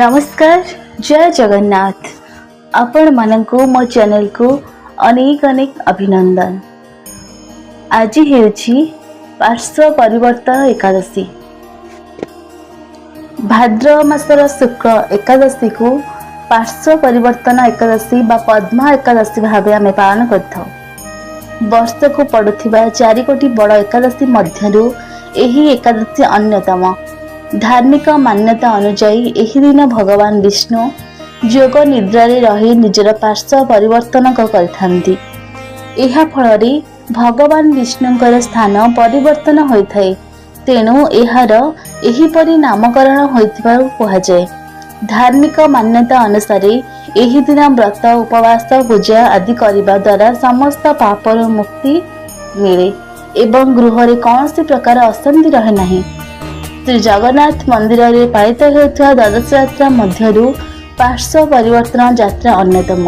नमस्कार जय जगन्नाथ आपण मानकु मो चैनल को अनेक अनेक अभिनंदन। आज हेउछि पार्श्व परिवर्तन एकादशी। भाद्रव मासर शुक्ल एकादशी को पार्श्व परिवर्तन एकादशी बा पद्मा एकादशी भाव आम पालन कर वर्ष को पड़ुथिबा 4 कोटी बड़ एकादशी मध्यरु एही एकादशी अन्यतम। धार्मिक मान्यता अनुजाई एही दिन भगवान विष्णु योग निद्रारे रही निजर पार्श्व परिवर्तन करथांती। एहा फଳରେ भगवान विष्णुंकर स्थान परिवर्तन होइथाय, तेणु एहार एहीपरि नामकरण होइथिबारु कुहाଯାଏ। धार्मिक मान्यता अनुसार एही दिन व्रत उपवास पूजा आदि करिबा द्वारा समस्त पापर मुक्ति मिले एवं गृह कौन प्रकार अशांति रहे नहीं। श्री जगन्नाथ मंदिर में पालित होता द्वादश यात्रा मध्यरु पार्श्व परिवर्तन यात्रा अन्यतम।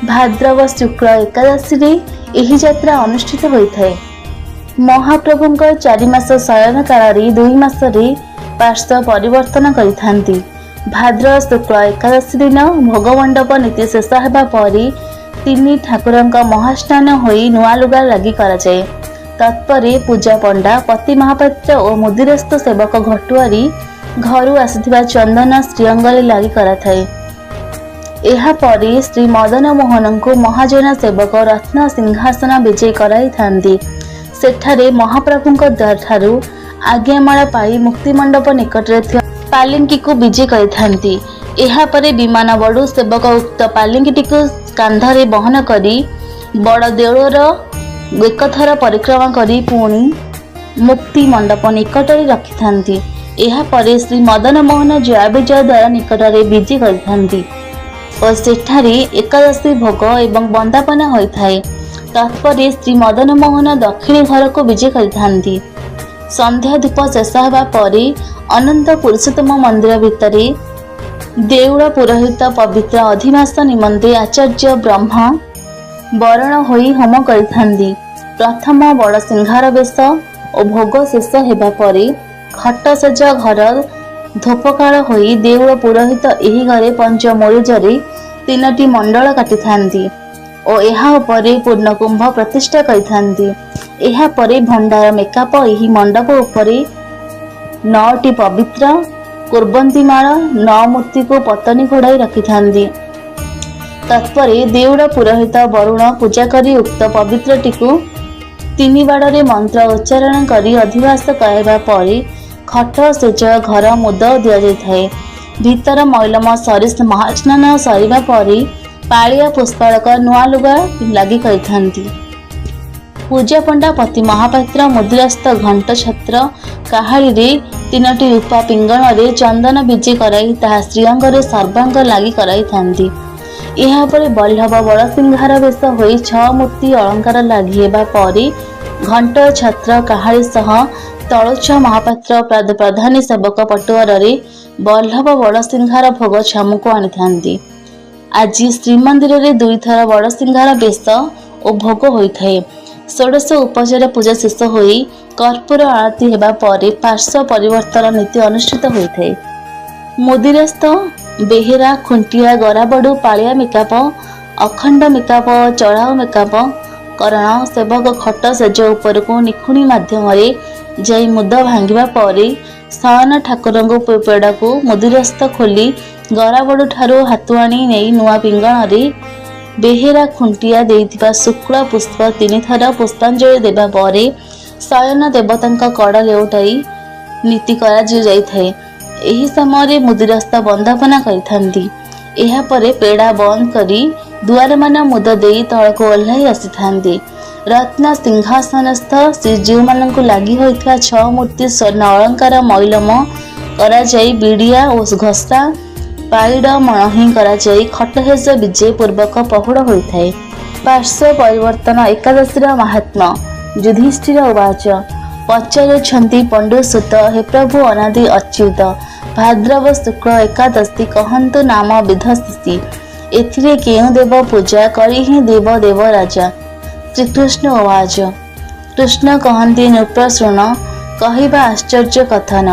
भाद्रव शुक्ल एकादशी रे एही यात्रा अनुष्ठित होता है। महाप्रभुंकर 4 मास शयन काल 2 मास पार्श्व परिवर्तन करिथांती। भाद्रव शुक्ल एकादशी दिन भोगमंडप नीति शेष होगा पर 3 ठाकुरंक महास्नान होई नुआ लुगा लगी कराଯାଏ। तत्परे पूजा पंडा पति महापात्र और मुदिरस्थ सेवक घटुआरी घरु आसिथिबा चंदन श्रीअंगले लागि कराथाए। एहा परे श्री मदन मोहन को महाजन सेवक रत्न सिंहासन विजय कराई थांती। सेठारे महाप्रभुंक द्वारठारु आज्ञामाला पाई मुक्तिमंडप निकटरे थिया पालिंकी को विजय करिथांती। एहा परे विमान बड़ू सेवक उक्त पालिंकीटी को कांधरे बहन करी बड़ देउळर एकथर परिक्रमा करी पुणी मुक्ति मंडप निकटरे रखि थांती। एहा परे श्री मदन मोहन जया विजय द्वारा निकटरे विजय करिथांती और सेठारे एकादशी भोग एवं बंदापना होइथाय। तत्परे श्री मदन मोहन दक्षिणी घर को विजय करिथांती। संध्या धूप शेष होगा परे अनंत पुरुषोत्तम मंदिर भितरे देउळ पुरोहित पवित्र अधिवास निमंते आचार्य ब्रह्मा बरण होई होम करिथांती। प्रथम बड़ सिंहार बेश और भोग शेष होगा परे खट सेज घर धोपकाल होई देउळ पुरोहित एही घरे पंच मोरुजरे 3टी मंडल काटिथांती और एहा उपरे पूर्ण कुंभ प्रतिष्ठा करिथांती। एहा परे भंडार मेकाप एही मंडप उपरे 9टी पवित्र कुर्बंतीमाळ 9 मूर्ति को पतनी घोड़ाई रखिथांती। तत्परे देउड़ पुरोहित वरुण पूजा करी उक्त पवित्रटी को 3 बाड़े मंत्र उच्चारण करी अधिवास कहवा परे खट सेज घर मुद दि जाए। भीतर मैलम सरिस महास्नान सरिबा परे पालिया पुष्पालक नुआ लुगा लगी करिथांती। पूजा पंडा पति महापात्र मुद्रास्थ घंट छत्र काहाली रे 3टी रूपा पिंगण रे चंदन विजय कराई ताहा श्रीअंग सर्वांग लगी कराई थांती। एहा परे बल्लभ बड़ सिंहार बेश होई 6 मूर्ति अलंकार लागि हेबा परे घंट छत्र काहाली सह तळोच्छ महापात्र प्रधानी सेवक पटुआर रे बल्लभ बड़ सिंहार भोग छामुको आनी थांती। आज श्रीमंदिर रे 2 थर बड़ सिंहार बेश और भोग होइथाय। 16 उपचार पूजा शेष होई कर्पूर आरती हेबा परे पार्श्व परिवर्तन नीति अनुष्ठित होइथाय। मुदिरस्थ बेहेरा खुंटिया गराबड़ू पालिया मेकाप अखंड मेकाप चढ़ाऊ मेकाप करण सेवक खट सेज उपर को निखुणी माध्यम जाई मुद भांगिबा परे शयन ठाकुर पेड़ा को मुदिरस्थ खोली गराबड़ू ठारू हाथुआणी नहीं नुआ पिंगण रे बेहेरा खुंटिया देइथिबा शुक्ल पुष्प 3 थर पुष्पांजलि देबा परे शयन देवतांका कड़ लेउटाई नीति करा जाइथाय। एही समय मुदिरस्थ बंदापना करिथांती। एहा परे पेड़ा बंद करी दुआर मान मुद देई तळको ओल्हाई आसिथांती। रत्न सिंहासनस्थ श्रीजीव मानकु लागि होइथवा 6 मूर्ति स्वर्ण अलंकार मैलम करा जाई बिड़िया और घसा पाइड मणहि करा जाई खटहेज विजय पूर्वक पहुड़ होइथाय। पार्श्व परिवर्तन एकादशीर महात्मा युधिष्ठिर उवाच पचारुछंती पंडुसुत हे प्रभु अनादि अच्युत भाद्रव शुक्ल एकादशी कहंतु नाम विधस्ति एथिरे केउ देव पूजा करी ही देव देव राजा। श्रीकृष्ण उवाच कृष्ण कहंती नृप शृण कहिबा आश्चर्य कथन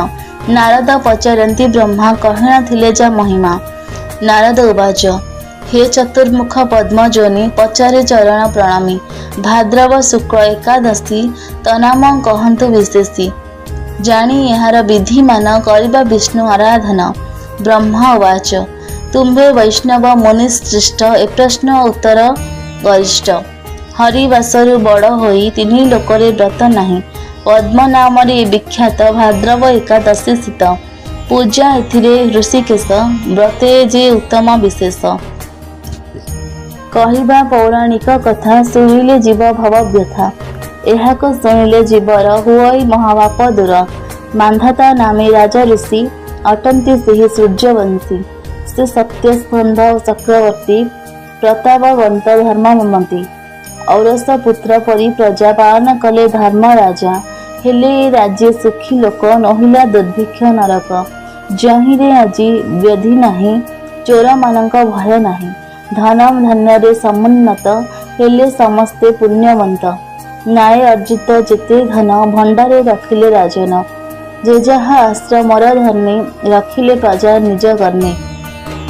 नारद पचारती ब्रह्मा कहि थिले जा महिमा। नारद उवाच हे चतुर्मुख पद्मजोनि पचारे चरण प्रणामी। भाद्रव शुक्ल एकादशी तनाम कहतु विशेषी। जानी यार विधि मान करिबा विष्णु आराधना। ब्रह्मा उवाच तुम्बे वैष्णव मुनिश्रेष्ठ ए प्रश्न उत्तर गरिष्ठ। हरिवासरु बड़ होई तिनि लोकरे व्रत नाही। पद्म नाम विख्यात भाद्रव एकादशी शीत। पूजा एथिरे ऋषिकेश व्रते जे उत्तम विशेष। कहिबा पौराणिक कथा शुणिले जीव भव व्यथा। एहाको शुणिले जीवर हुई महापाप दूर। मांधाता नामे राजा ऋषि अटंती सेहि सूर्यवंशी। श्री सत्यस्कंध चक्रवर्ती प्रतापवंत धर्ममती। औरस पुत्र परी प्रजा पालन कले धर्म राजा। हेले राज्य सुखी लोक नहिला दुर्भिक्ष नरक। जहिरे আজি व्याधि नाही चोर मानक भय नाही। धनम धन्य समुन्नत हेले समस्ते पुण्यवंत। न्याय अर्जित जेते धन भंडारे रखिले राजन। जे जहा आश्रमर धर्मे रखिले प्रजा निज कर्मे।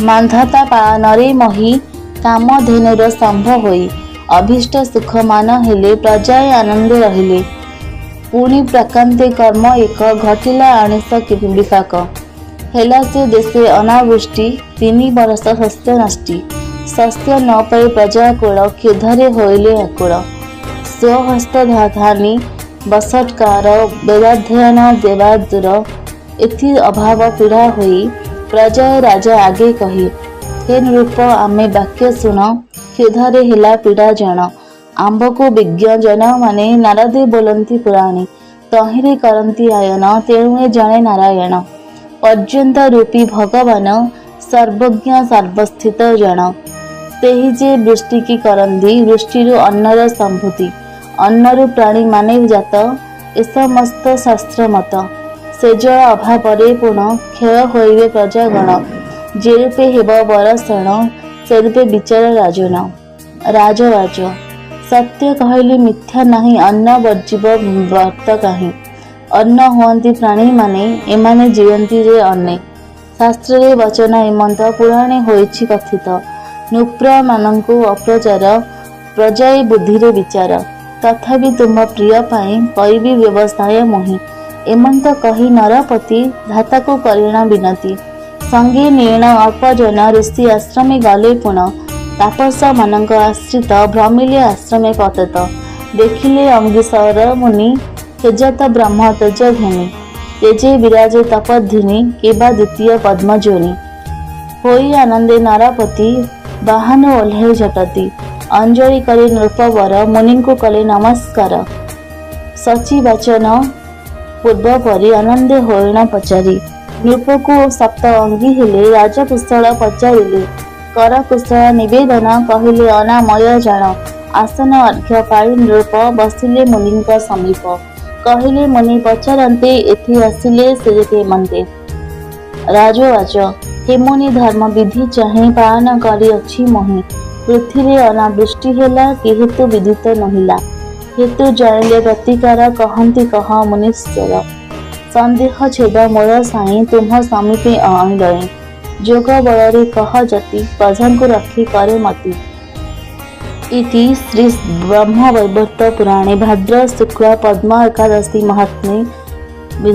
मांधाता पानरे मही कामधेनुर स्तंभ होई। अभीष्ट सुख मान हेले प्रजाए आनंदे रहिले। पुणी प्राकांते कर्म एक घटिला आनिश विपाक। हेला से देशे अनावृष्टि 3 बरस शस्य नष्टि। शस्य न पाई प्रजा कूल क्षुधरे होइले आकुल। स्वहस्त धानी बसत्कार वेदाध्ययन देवादूर। एथि अभाव पीड़ा होई प्रजाए राजा आगे कही। हे नृप आमे वाक्य शुण क्षुधरे हेला पीड़ा जन। आंब को विज्ञ जन माने नारदे बोलती पुराणी। तहिरे करती आयन तेणुए जने नारायण। पर्यंत रूपी भगवान सर्वज्ञ सर्वस्थित जन। तेहि जे वृष्टि की करंती वृष्टिरु अन्नर संभूति। अन्नरु प्राणी माने जात ए समस्त शास्त्र मत। से जल अभाव पुनः क्षय होइबे प्रजागण। जे रूपे हेब बरषण से रूपे विचार राजन। राजवाच सत्य कहली मिथ्या नहीं अन्न वर्जीव व्रत कहीं। अन्न हुअंती प्राणी माने एमाने जीवंती रे अन्ने। शास्त्र रे वचन एमंत पुराणे होइछि कथित। नृप्र मानंकु अप्रचार प्रजाए बुद्धि रे विचार। तथापि तुम प्रिय पाई करिबी व्यवसाय मोहि। एमंत कही नरपति धाता को करिणा विनती। संगे नीण अल्पजन ऋषि आश्रमे गले पुण। तापस मानक आश्रित भ्रमिले आश्रमे पतत। देखिले अंगिसर मुनि तेजत ब्रह्म तेज घेनी। तेजे विराजे तपध्वनि केबा द्वितीय पद्मजोनि। होई आनंदे नरपति बाहन ओह्लै झटति। अंजलि करे नृपवर मुनि को कले नमस्कार। सची वचन पूर्व परी आनंदे होइण पचारि। नृप को सप्त अंगी हेले राजकुशल पचारिले। कर कुशल निवेदन कहिले अनामय जान। आसन अर्घ्य पाई नृप बसिले मुनि समीप। कहिले मुनि पचारते एथि आसिले से केमंते। राजवाच हे मुनि धर्म विधि चाहे पालन करी अछि मोहि। पृथ्वी अनावृष्टि हेला कि हेतु विदित नहिला। हेतु जानिले प्रतिकार कहंती कह मुनीश्वर। संदेह छेद मोर साई तुम समीपे आइलय। जोग बलरे कह जति प्रजा को रखी करे मति। इति श्री ब्रह्मवैवर्त पुराणे भाद्र शुक्ल पद्म एकादशी महात्म्ये।